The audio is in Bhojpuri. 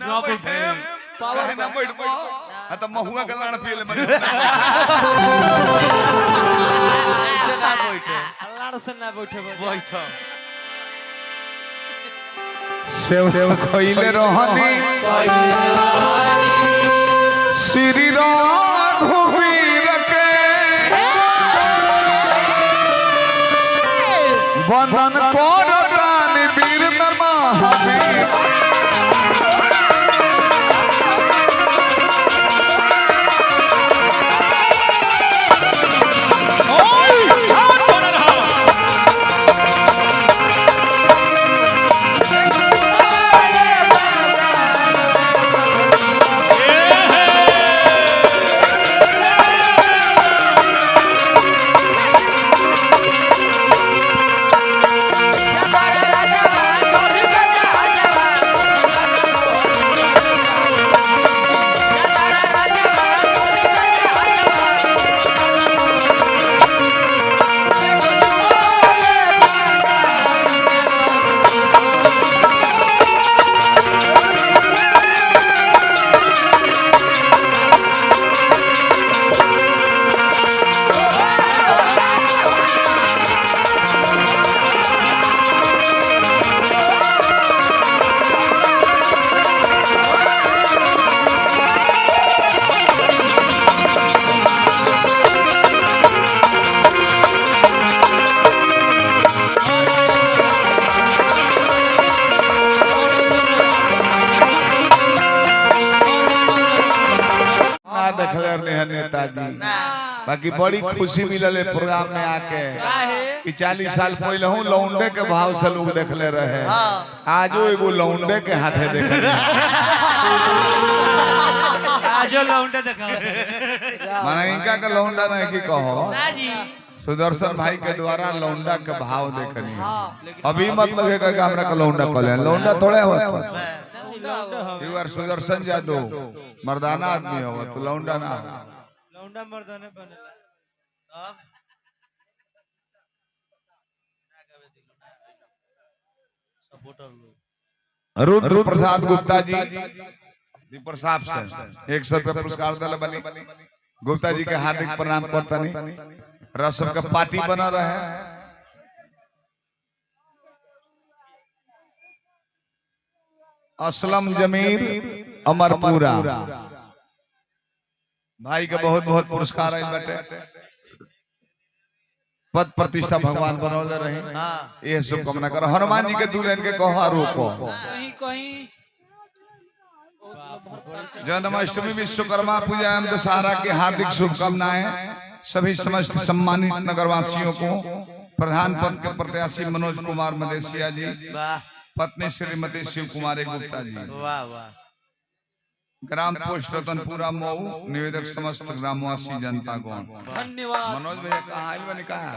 ना बैठे पावर ना बैठबो आ त महुआ के लाण पिए ले मरे से ना बैठे लाड़ से ना बैठे बैठो सेव खोइले रहनी श्री रघुवीर के वंदन करतान वीर में महावीर नेताजी बाकी बड़ी खुशी मिलल प्रोग्राम में आके कि 40 साल पहले हूँ लौंडे के भाव से लोग देखले रहे आजो एगो लौंडे के हाथे देखे आजो लौंडे देखा माने इनका का लौंडा नहीं की कहो सुदर्शन भाई के द्वारा लौंडा के भाव देखनी अभी मत लगेगा कि हमरा का लौंडा कहले लौंडा थोड़े होता यू आर सुदर्शन जादव मर्दाना आदमी हो तो लौंडा ना लौंडा मर्दाने बनेला रुद्र प्रसाद गुप्ता जी प्रसाद से 100 रुपया पुरस्कार दिला बनी गुप्ता जी के हार्दिक प्रणाम करतनी रसम का पार्टी बना रहे असलम जमीर अमरपुरा भाई के बहुत बहुत पुरस्कार आइल बाटे पद प्रतिष्ठा भगवान बनौले रहे ये शुभकामना कर हनुमान जी के दुल्हन के कहो रोको कहीं कहीं जन्माष्टमी विश्वकर्मा पूजा एवं दशहरा की हार्दिक शुभकामनाएं सभी समस्त सम्मानित नगरवासियों को प्रधान पद के प्रत्याशी मनोज कुमार मदेशिया जी पत्नी श्रीमती शिव कुमारी गुप्ता जी ग्राम पोस्ट रतनपुरा मऊ निवेदक समस्त ग्रामवासी जनता को धन्यवाद मनोज भैया कहाँ आइल बनी कहाँ